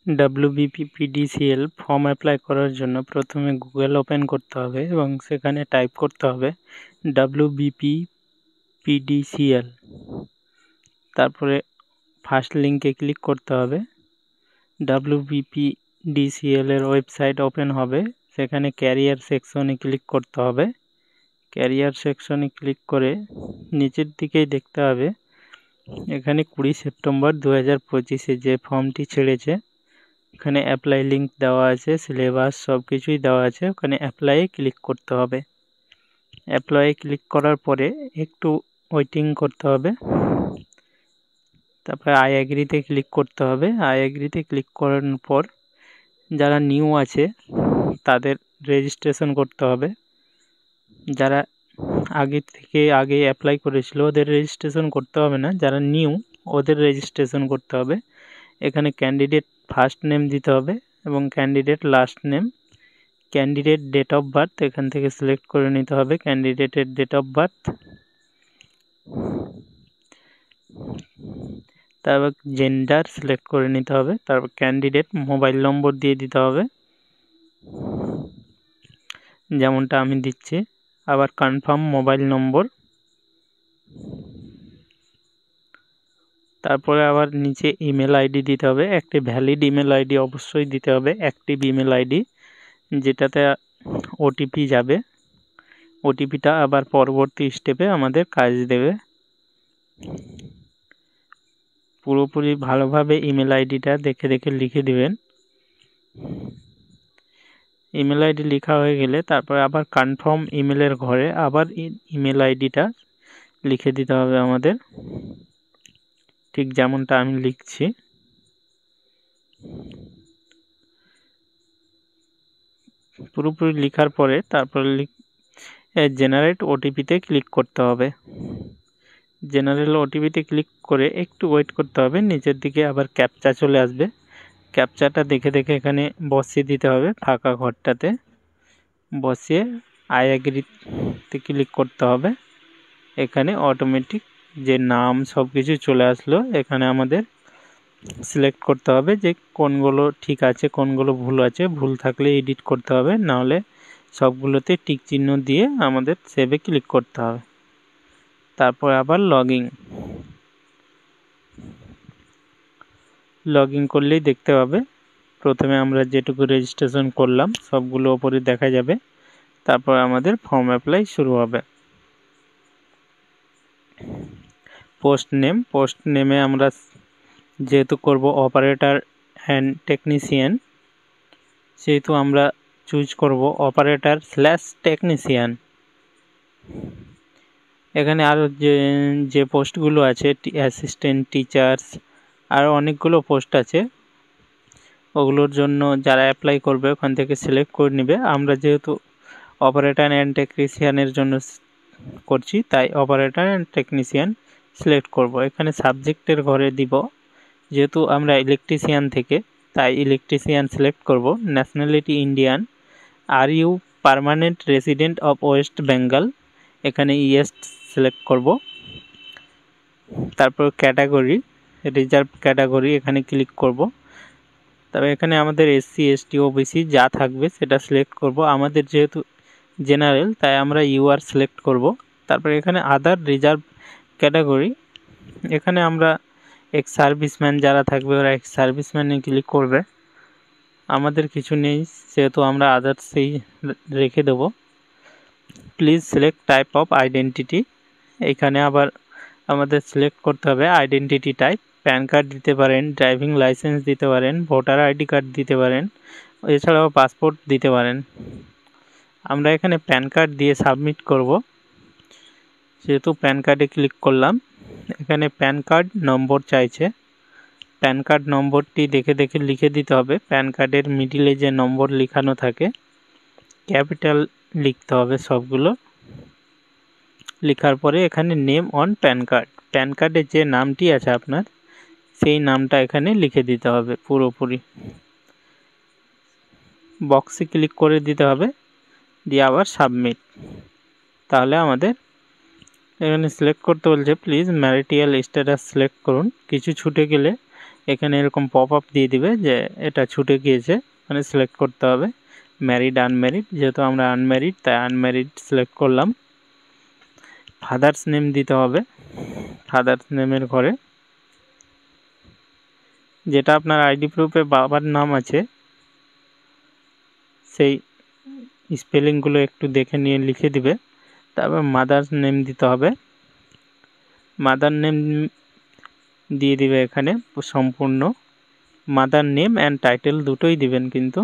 WBPPDCL form apply করার জন্য প্রথমে গুগল ওপেন করতে হবে এবং সেখানে টাইপ করতে হবে WBPPDCL। তারপরে ফার্স্ট লিঙ্কে ক্লিক করতে হবে। WBPDCL এর ওয়েবসাইট ওপেন হবে, সেখানে ক্যারিয়ার সেকশনে ক্লিক করতে হবে। ক্যারিয়ার সেকশনে ক্লিক করে নিচের দিকেই দেখতে হবে এখানে 20 সেপ্টেম্বর 2025-এ যে ফর্মটি ছেড়েছে এখানে অ্যাপ্লাই লিঙ্ক দেওয়া আছে, সিলেবাস সব কিছুই দেওয়া আছে। ওখানে অ্যাপ্লাইয়ে ক্লিক করতে হবে। অ্যাপ্লাইয়ে ক্লিক করার পরে একটু ওয়েটিং করতে হবে। তারপরে আই অ্যাগ্রিতে ক্লিক করতে হবে। আই অ্যাগ্রিতে ক্লিক করার পর যারা নিউ আছে তাদের রেজিস্ট্রেশন করতে হবে। যারা আগে অ্যাপ্লাই করেছিল ওদের রেজিস্ট্রেশন করতে হবে না, যারা নিউ ওদের রেজিস্ট্রেশন করতে হবে। এখানে ক্যান্ডিডেট ফার্স্ট নেম দিতে হবে এবং candidate last name. Candidate date of birth এখান থেকে সিলেক্ট করে নিতে হবে ক্যান্ডিডেটের ডেট অফ বার্থ। তারপর জেন্ডার সিলেক্ট করে নিতে হবে। তারপর ক্যান্ডিডেট মোবাইল নম্বর দিয়ে দিতে হবে, যেমনটা আমি দিচ্ছি। আবার কনফার্ম মোবাইল নম্বর। তারপরে আবার নিচে ইমেল আইডি দিতে হবে। একটি ভ্যালিড ইমেল আইডি অবশ্যই দিতে হবে, অ্যাক্টিভ ইমেল আইডি, যেটাতে ওটিপি যাবে। ওটিপিটা আবার পরবর্তী স্টেপে আমাদের কাজ দেবে। পুরোপুরি ভালোভাবে ইমেল আইডিটা দেখে দেখে লিখে দিবেন। ইমেল আইডি লেখা হয়ে গেলে তারপরে আবার কনফার্ম ইমেলের ঘরে আবার ইমেল আইডিটা লিখে দিতে হবে আমাদের, ঠিক যেমনটা আমি লিখছি। পুরোপুরি লেখার পরে তারপরে জেনারেট ওটিপিতে ক্লিক করতে হবে। জেনারেল ওটিপিতে ক্লিক করে একটু ওয়েট করতে হবে। নিচের দিকে আবার ক্যাপচা চলে আসবে। ক্যাপচাটা দেখে দেখে এখানে বসিয়ে দিতে হবে ফাঁকা ঘরটাতে। বসিয়ে আই অ্যাগ্রিতে ক্লিক করতে হবে। এখানে অটোমেটিক যে নাম সব কিছু চলে আসলো। এখানে আমাদের সিলেক্ট করতে হবে যে কোনগুলো ঠিক আছে কোনগুলো ভুল আছে। ভুল থাকলে এডিট করতে হবে, নাহলে সবগুলোতে টিক চিহ্ন দিয়ে আমাদের সেভে ক্লিক করতে হবে। তারপর আবার লগ ইন করলেই দেখতে পাবে প্রথমে আমরা যেটুকু রেজিস্ট্রেশন করলাম সবগুলো ওপরে দেখা যাবে। তারপর আমাদের ফর্ম অ্যাপ্লাই শুরু হবে। পোস্ট নেমে আমরা যেহেতু করব অপারেটর অ্যান্ড টেকনিশিয়ান, সেহেতু আমরা চুজ করব অপারেটর/টেকনিশিয়ান। এখানে আরও যে পোস্টগুলো আছে অ্যাসিস্ট্যান্ট, টিচার্স, আরও অনেকগুলো পোস্ট আছে। ওগুলোর জন্য যারা অ্যাপ্লাই করবে ওখান থেকে সিলেক্ট করে নেবে। আমরা যেহেতু অপারেটর অ্যান্ড টেকনিশিয়ানের জন্য করছি তাই অপারেটর অ্যান্ড টেকনিশিয়ান সিলেক্ট করব। এখানে সাবজেক্টের ঘরে দিব, যেহেতু আমরা ইলেকট্রিশিয়ান থেকে তাই ইলেকট্রিশিয়ান সিলেক্ট করব। Nationality Indian. Are you permanent resident of West Bengal, এখানে ইয়েস সিলেক্ট করব। তারপর ক্যাটাগরি, রিজার্ভ ক্যাটাগরি, এখানে ক্লিক করব। তবে এখানে আমাদের SC ST OBC যা থাকবে সেটা সিলেক্ট করব। আমাদের যেহেতু জেনারেল তাই আমরা UR সিলেক্ট করব। তারপর এখানে আদার রিজার্ভ ক্যাটাগরি, এখানে আমরা এক্স সার্ভিসম্যান যারা থাকবে ওরা এক্স সার্ভিসম্যানে ক্লিক করবে। আমাদের কিছু নেই সেহেতু আমরা আদার্সেই রেখে দেব। Please select type of identity, এখানে আবার আমাদের সিলেক্ট করতে হবে আইডেন্টিটি টাইপ। প্যান কার্ড দিতে পারেন, ড্রাইভিং লাইসেন্স দিতে পারেন, ভোটার আইডি কার্ড দিতে পারেন, এছাড়াও পাসপোর্ট দিতে পারেন। আমরা এখানে প্যান কার্ড দিয়ে সাবমিট করব, যেহেতু প্যান কার্ডে ক্লিক করলাম। এখানে প্যান কার্ড নম্বর চাইছে, প্যান কার্ড নম্বরটি দেখে দেখে লিখে দিতে হবে। প্যান কার্ডের মিডিলে যে নম্বর লেখানো থাকে ক্যাপিটাল লিখতে হবে সবগুলো। লেখার পরে এখানে name on pan card, pan কার্ডে যে নামটি আছে আপনার সেই নামটা এখানে লিখে দিতে হবে পুরোপুরি। বক্সে ক্লিক করে দিতে হবে, দিয়ে আবার সাবমিট। তাহলে আমাদের এখানে সিলেক্ট করতে বলছে প্লিজ ম্যারিটাল স্ট্যাটাস সিলেক্ট করুন। কিছু ছুটে গেলে এখানে এরকম পপ আপ দিয়ে দিবে যে এটা ছুটে গিয়েছে, মানে সিলেক্ট করতে হবে ম্যারিড আনম্যারিড, যেহেতু আমরা আনম্যারিড তাই আনম্যারিড সিলেক্ট করলাম। ফাদার্স নেম দিতে হবে, ফাদার্স নেমের ঘরে যেটা আপনার আইডি প্রুফে বাবার নাম আছে সেই স্পেলিংগুলো একটু দেখে নিয়ে লিখে দিবে। তারপর মাদার্স নেম দিতে হবে, মাদার নেম দিয়ে দিবে এখানে সম্পূর্ণ, মাদার নেম অ্যান্ড টাইটেল দুটোই দিবেন কিন্তু।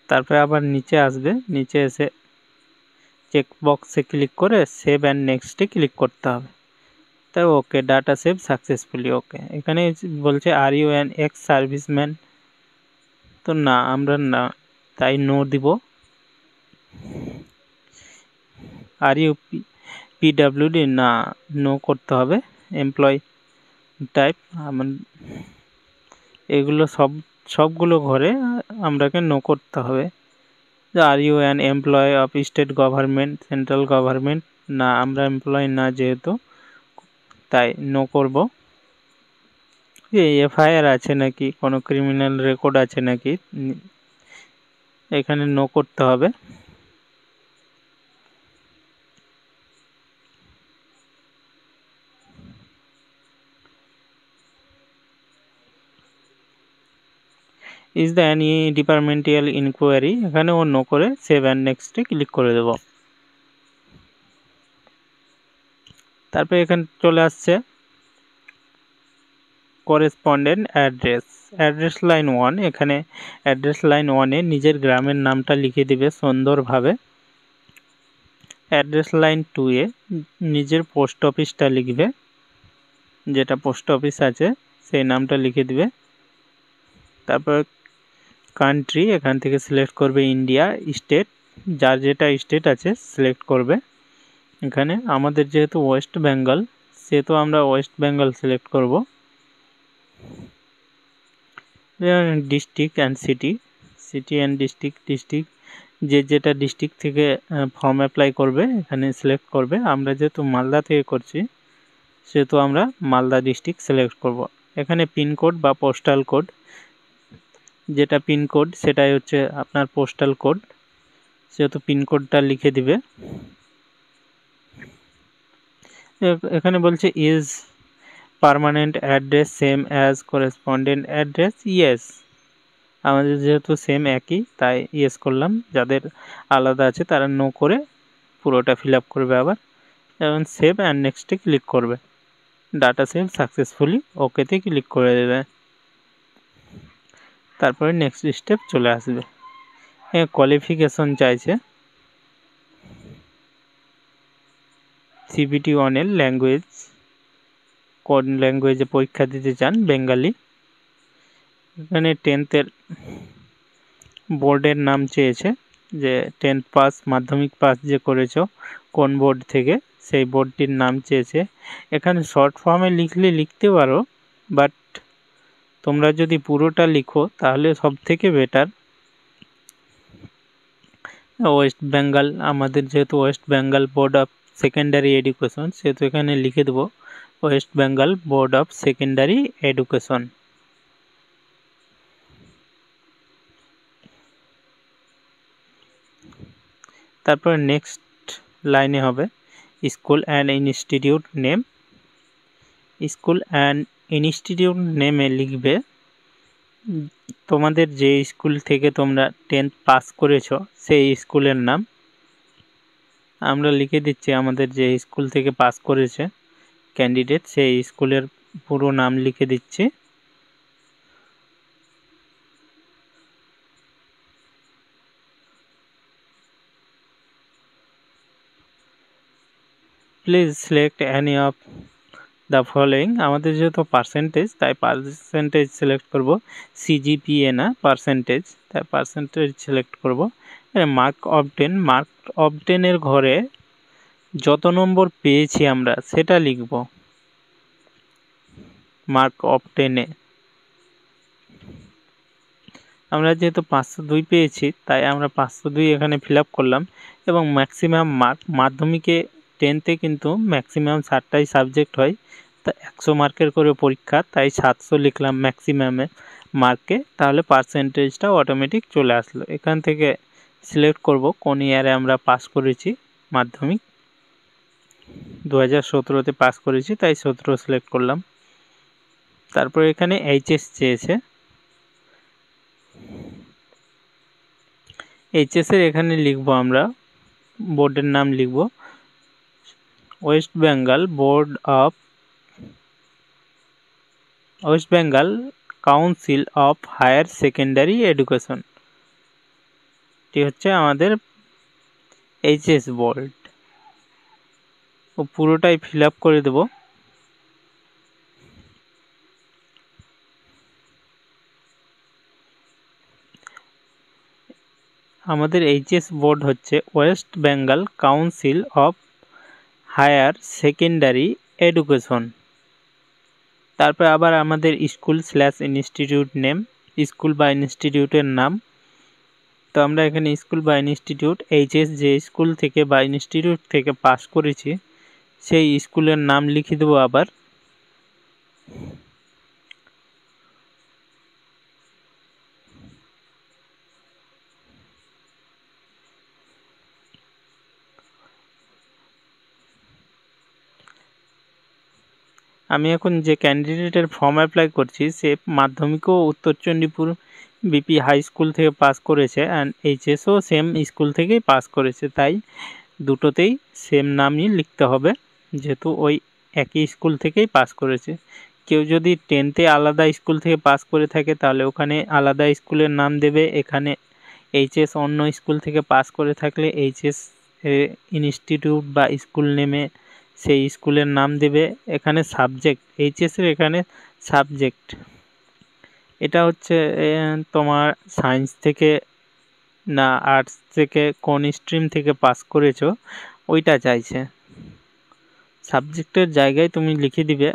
তারপরে আবার নিচে আসবে, নিচে এসে চেক বক্সে ক্লিক করে সেভ অ্যান্ড নেক্সটে ক্লিক করতে হবে। তাই okay, data save successfully, okay. এখানে বলছে are you an ex serviceman, তো না, আমরা না, তাই নো দিব। আর ইউ পিডাব্লিউডি, না, নো করতে হবে। এমপ্লয় টাইপ, এগুলো সবগুলো ঘরে আমরাকে নো করতে হবে। Are you an employ of state government, central government, না, আমরা এমপ্লয় না যেহেতু, তাই নো করব। এফআইআর আছে নাকি, কোনো ক্রিমিনাল রেকর্ড আছে নাকি, এখানে নো করতে হবে। Is the any departmental inquiry, এখানে ও নো করে সেভ অ্যান্ড নেক্সটে ক্লিক করে দেব। তারপরে এখানে চলে আসছে করেসপন্ডেন্ট অ্যাড্রেস, অ্যাড্রেস লাইন 1, এখানে অ্যাড্রেস লাইন 1-এ নিজের গ্রামের নামটা লিখে দিবে সুন্দরভাবে। অ্যাড্রেস লাইন 2-এ নিজের পোস্ট অফিসটা লিখবে, যেটা পোস্ট অফিস আছে সেই নামটা লিখে দিবে। তারপর কান্ট্রি, এখান থেকে সিলেক্ট করবে ইন্ডিয়া। স্টেট, যার যেটা স্টেট আছে সিলেক্ট করবে। এখানে আমাদের যেহেতু ওয়েস্ট বেঙ্গল, সেহেতু আমরা ওয়েস্ট বেঙ্গল সিলেক্ট করব। District and city, city and district, যে যেটা ডিস্ট্রিক্ট থেকে ফর্ম অ্যাপ্লাই করবে এখানে সিলেক্ট করবে। আমরা যেহেতু মালদা থেকে করছি সেহেতু আমরা মালদা ডিস্ট্রিক্ট সিলেক্ট করব। এখানে পিনকোড বা পোস্টাল কোড, যেটা পিনকোড সেটাই হচ্ছে আপনার পোস্টাল কোড, সেহেতু পিনকোডটা লিখে দিবে। এখানে বলছে is permanent address same as correspondent address, yes, আমাদের যেহেতু সেম একই তাই ইয়েস করলাম। যাদের আলাদা আছে তারা নো করে পুরোটা ফিল আপ করবে আবার, এবং সেভ অ্যান্ড নেক্সটে ক্লিক করবে। ডাটা সেভ সাকসেসফুলি, ওকেতে ক্লিক করে দেবে। তারপরে নেক্সট স্টেপ চলে আসবে। কোয়ালিফিকেশন চাইছে, সিবিটি 1-এর ল্যাঙ্গুয়েজ, কোন ল্যাঙ্গুয়েজে পরীক্ষা দিতে চান, বেঙ্গালি। এখানে 10th-এর বোর্ডের নাম চেয়েছে, যে 10th পাস, মাধ্যমিক পাস যে করেছো কোন বোর্ড থেকে সেই বোর্ডটির নাম চেয়েছে। এখানে শর্ট ফর্মে লিখলে লিখতে পারো, বাট তোমরা যদি পুরোটা লিখো তাহলে সব থেকে বেটার। ওয়েস্ট বেঙ্গল, আমাদের যেহেতু West Bengal board of secondary education, সেহেতু এখানে লিখে দেবো West Bengal board of secondary education. তারপরে নেক্সট লাইনে হবে school and institute name. School and institute নেমে লিখবে তোমাদের যে স্কুল থেকে তোমরা 10th পাস করেছো সেই স্কুলের নাম। আমরা লিখে দিচ্ছি আমাদের যে স্কুল থেকে পাস করেছে ক্যান্ডিডেট সেই স্কুলের পুরো নাম লিখে দিচ্ছি। Please select any of the following, আমাদের যেহেতু পার্সেন্টেজ তাই পার্সেন্টেজ সিলেক্ট করব, সিজিপিএ না পার্সেন্টেজ, তাই পার্সেন্টেজ সিলেক্ট করব। মার্ক অফ 10, মার্ক অফ 10-এর ঘরে যত নম্বর পেয়েছি আমরা সেটা লিখব। মার্ক অফ 10-এ আমরা যেহেতু 502 পেয়েছি তাই আমরা 502 এখানে ফিল আপ করলাম। এবং ম্যাক্সিমাম মার্ক, মাধ্যমিকে 10th-এ কিন্তু ম্যাক্সিমাম 60টাই সাবজেক্ট হয়, 100 মার্কের করে পরীক্ষা, তাই 700 লিখলাম ম্যাক্সিমামে মার্কে, তাহলে পার্সেন্টেজটা অটোমেটিক চলে আসলো। এখান থেকে সিলেক্ট করব কোন ইয়ারে আমরা পাস করেছি, মাধ্যমিক 2017-তে পাস করেছি, তাই 17 সিলেক্ট করলাম। তারপর এখানে এইচএস চেয়েছে, এইচএস এর এখানে লিখব আমরা, বোর্ডের নাম লিখব West Bengal council of higher secondary education, এটি হচ্ছে আমাদের এইচএস বোর্ড। ও পুরোটাই ফিল আপ করে দেব। আমাদের এইচএস বোর্ড হচ্ছে West Bengal council of higher secondary education. তারপর আবার আমাদের স্কুল/ইনস্টিটিউট নেম, স্কুল বা ইনস্টিটিউটের নাম। তো আমরা এখানে স্কুল বা ইনস্টিটিউট, এইচএস যে স্কুল থেকে বা ইনস্টিটিউট থেকে পাস করেছি সেই স্কুলের নাম লিখে দেবো। আবার আমি এখন যে ক্যান্ডিডেটের ফর্ম অ্যাপ্লাই করছি সে মাধ্যমিক ও উত্তরচণ্ডীপুর বিপি হাই স্কুল থেকে পাস করেছে, অ্যান্ড এইচএসও সেম স্কুল থেকেই পাস করেছে, তাই দুটোতেই সেম নামই লিখতে হবে, যেহেতু ওই একই স্কুল থেকেই পাস করেছে। কেউ যদি 10তে আলাদা স্কুল থেকে পাস করে থাকে তাহলে ওখানে আলাদা স্কুলের নাম দেবে, এখানে এইচএস অন্য স্কুল থেকে পাস করে থাকলে এইচএস ইনস্টিটিউট বা স্কুল নেমে সেই স্কুলের নাম দেবে। এখানে সাবজেক্ট, এইচএসের এখানে সাবজেক্ট, এটা হচ্ছে তোমার সায়েন্স থেকে না আর্টস থেকে, কোন স্ট্রিম থেকে পাস করেছো ওইটা চাইছে। সাবজেক্টের জায়গায় তুমি লিখে দিবে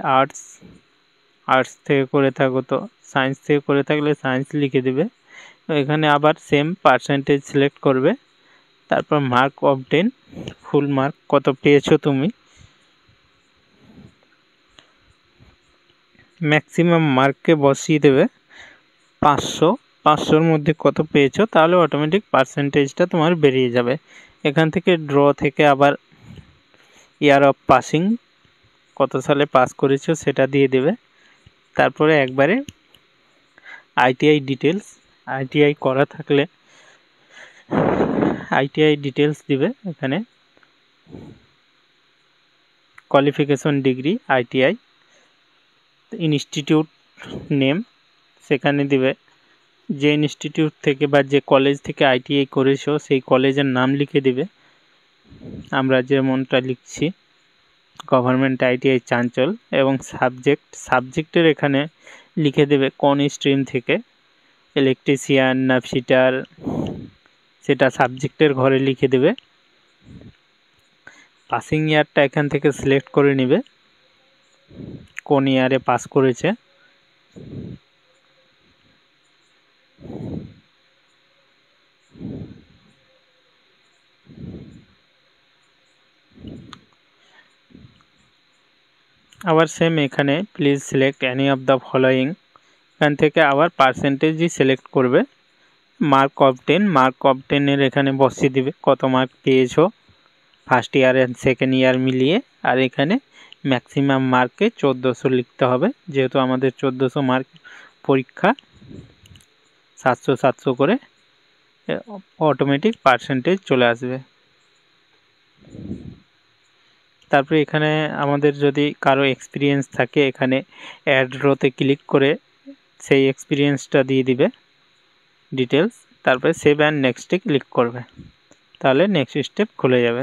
আর্টস থেকে করে থাকো তো সায়েন্স থেকে করে থাকলে সায়েন্স লিখে দিবে। এখানে আবার সেম পার্সেন্টেজ সিলেক্ট করবে, তারপর মার্ক অবটেন, ফুল মার্ক কত পেয়েছো তুমি, ম্যাক্সিমাম মার্ককে বসিয়ে দেবে 500, 500-র মধ্যে কত পেয়েছো, তাহলে অটোমেটিক পার্সেন্টেজটা তোমার বেরিয়ে যাবে। এখান থেকে ড্র থেকে আবার ইয়ার অফ পাসিং, কত সালে পাস করেছো সেটা দিয়ে দেবে। তারপরে একবারে আইটিআই ডিটেলস, আইটিআই করা থাকলে আইটিআই ডিটেলস দিবে। এখানে qualification degree ITI, institute name সেখানে দিবে, যে ইনস্টিটিউট থেকে বা যে কলেজ থেকে আইটিআই করেছো সেই কলেজের নাম লিখে দিবে। আমরা যেমনটা লিখছি গভর্নমেন্ট আইটিআই চাঞ্চল, এবং সাবজেক্টের এখানে লিখে দেবে কোন স্ট্রিম থেকে, ইলেকট্রিশিয়ান না ফিটার, সেটা সাবজেক্টের ঘরে লিখে দেবে। পাসিং ইয়ারটা এখান থেকে সিলেক্ট করে নেবে কোন ইয়ারে পাস করেছে। আবার সেম এখানে please select any of the following, এখান থেকে আবার পার্সেন্টেজই সিলেক্ট করবে। মার্ক অফ 10 এখানে বসিয়ে দিবে কত মার্ক পেয়েছো first year and second year মিলিয়ে, আর এখানে ম্যাক্সিমাম মার্কে 1400 লিখতে হবে, যেহেতু আমাদের 1400 মার্ক পরীক্ষা, 700 করে অটোমেটিক পার্সেন্টেজ চলে আসবে। তারপরে এখানে আমাদের যদি কারো এক্সপিরিয়েন্স থাকে এখানে অ্যাড রোতে ক্লিক করে সেই এক্সপিরিয়েন্সটা দিয়ে দিবে ডিটেলস, তারপরে সেভ অ্যান্ড নেক্সটে ক্লিক করবে, তাহলে নেক্সট স্টেপ খুলে যাবে।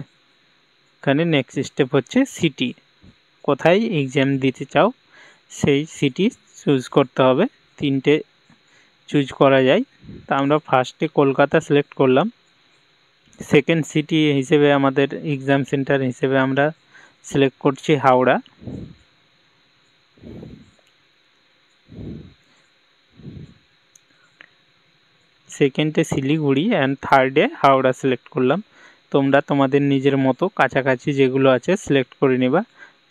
এখানে নেক্সট স্টেপ হচ্ছে সিটি, কোথায় এক্সাম দিতে চাও সেই সিটি চুজ করতে হবে। 3টে চুজ করা যায়, তা আমরা ফার্স্টে কলকাতা সিলেক্ট করলাম। সেকেন্ড সিটি হিসেবে আমাদের এক্সাম সেন্টার হিসেবে আমরা সিলেক্ট করছি হাওড়া। সেকেন্ডে শিলিগুড়ি অ্যান্ড থার্ডে হাওড়া সিলেক্ট করলাম। তোমরা তোমাদের নিজের মতো কাছাকাছি যেগুলো আছে সিলেক্ট করে নেবা।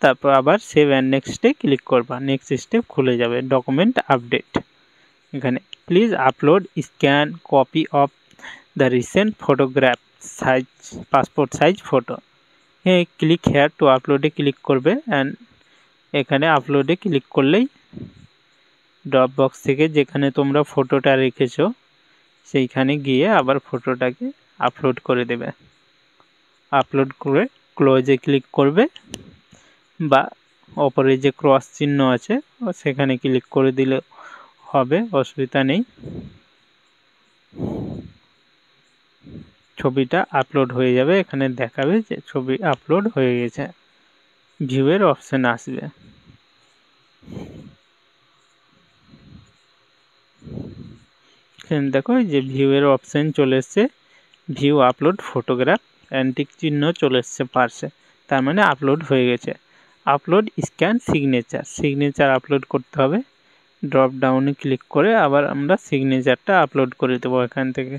তারপর আবার সেভ অ্যান্ড নেক্সটে ক্লিক করবা, নেক্সট স্টেপ খুলে যাবে। ডকুমেন্ট আপডেট, এখানে please upload scan copy of the recent photograph size passport size photo. হ্যাঁ, ক্লিক হেয়ার টু আপলোডে ক্লিক করবে অ্যান্ড এখানে আপলোডে ক্লিক করলেই ড্রপ বক্স থেকে যেখানে তোমরা ফটোটা রেখেছো সেইখানে গিয়ে আবার ফটোটাকে আপলোড করে দেবে। আপলোড করে ক্লোজে ক্লিক করবে বা ওপরে যে ক্রস চিহ্ন আছে সেখানে ক্লিক করে দিলে হবে, অসুবিধা নেই। ছবিটা আপলোড হয়ে যাবে, এখানে দেখাবে যে ছবি আপলোড হয়ে গেছে, ভিউয়ের অপশন আসবে। এখানে দেখো যে ভিউয়ের অপশন চলে এসছে, ভিউ আপলোড ফটোগ্রাফ অ্যান্টিক চিহ্ন চলে এসছে পাশে, তার মানে আপলোড হয়ে গেছে। আপলোড স্ক্যান সিগনেচার আপলোড করতে হবে। ড্রপ ডাউনে ক্লিক করে আবার আমরা সিগনেচারটা আপলোড করে দেবো এখান থেকে।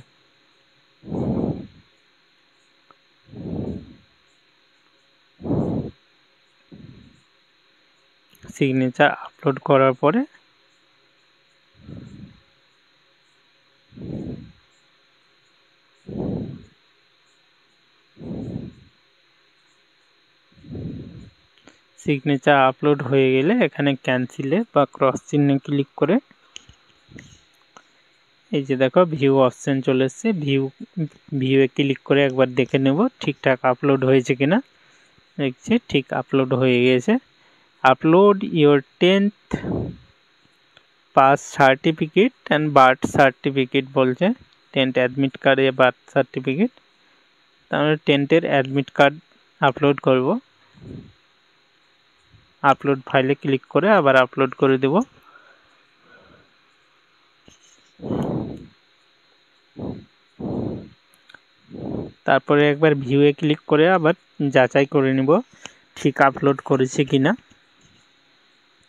সিগনেচার আপলোড করার পরে সিগনেচার আপলোড হয়ে গেলে এখানে ক্যান্সেলে বা ক্রস চিহ্নে ক্লিক করে এই যে দেখো ভিউ অপশন চলে এসছে, ভিউয়ে ক্লিক করে একবার দেখে নেব ঠিকঠাক আপলোড হয়েছে কিনা। দেখছি ঠিক আপলোড হয়ে গেছে। Upload your 10th pass certificate and birth certificate বলছে, 10th অ্যাডমিট কার্ড এ বার্থ সার্টিফিকেট, তাহলে 10th অ্যাডমিট কার্ড আপলোড করব। আপলোড ফাইলে ক্লিক করে আবার আপলোড করে দেব। তারপরে একবার ভিউয়ে ক্লিক করে আবার যাচাই করে নিব ঠিক আপলোড করেছে কিনা।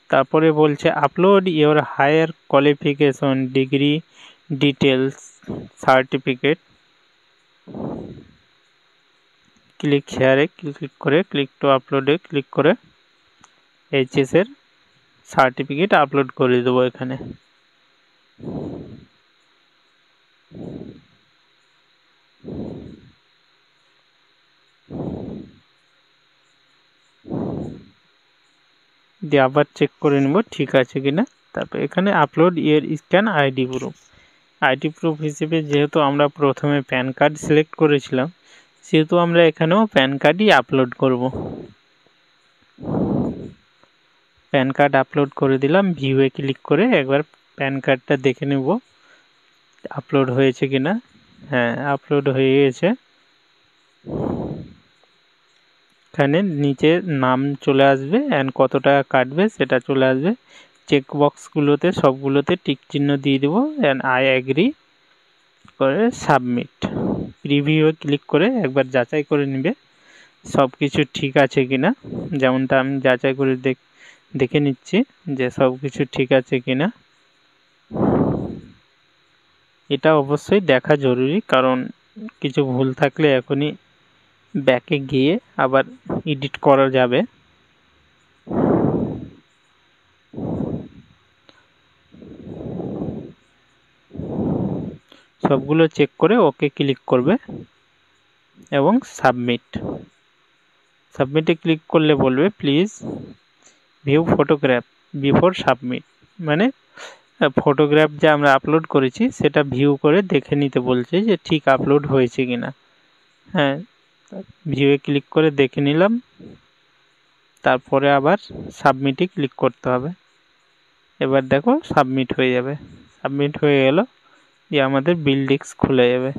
তারপরে বলছে upload your higher qualification degree details certificate, click হেয়ারে ক্লিক করে ক্লিক টু আপলোডে ক্লিক করে এইচএস এর সার্টিফিকেট আপলোড করে দেবো এখানে। দিয়ে আবার চেক করে নেব ঠিক আছে কিনা। তারপর এখানে upload your scan ID proof হিসেবে যেহেতু আমরা প্রথমে প্যান কার্ড সিলেক্ট করেছিলাম সেহেতু আমরা এখানেও প্যান কার্ডই আপলোড করব। প্যান কার্ড আপলোড করে দিলাম, ভিউয়ে ক্লিক করে একবার প্যান কার্ডটা দেখে নেব আপলোড হয়েছে কিনা। হ্যাঁ, আপলোড হয়ে গেছে। এখানে নিচে নাম চলে আসবে অ্যান্ড কত টাকা কাটবে সেটা চলে আসবে। চেক বক্সগুলোতে সবগুলোতে টিক চিহ্ন দিয়ে দেবো অ্যান্ড আই এগ্রি করে সাবমিট। প্রিভিউ ক্লিক করে একবার যাচাই করে নেবে সব কিছু ঠিক আছে কিনা, যেমনটা আমি যাচাই করে দেখে নিচ্ছি যে সব কিছু ঠিক আছে কিনা। এটা অবশ্যই দেখা জরুরি, কারণ কিছু ভুল থাকলে এখনই ব্যাকে গিয়ে আবার এডিট করা যাবে। সবগুলো চেক করে ওকে ক্লিক করবে এবং সাবমিটে ক্লিক করলে বলবে please view photograph before submit, মানে ফটোগ্রাফ যে আমরা আপলোড করেছি সেটা ভিউ করে দেখে নিতে বলছে যে ঠিক আপলোড হয়েছে কিনা। হ্যাঁ, ভিউয়ে ক্লিক করে দেখে নিলাম, তারপরে আবার সাবমিটে ক্লিক করতে হবে। এবার দেখো সাবমিট হয়ে যাবে। সাবমিট হয়ে গেল, দিয়ে আমাদের বিল ডিস্ক খুলে যাবে।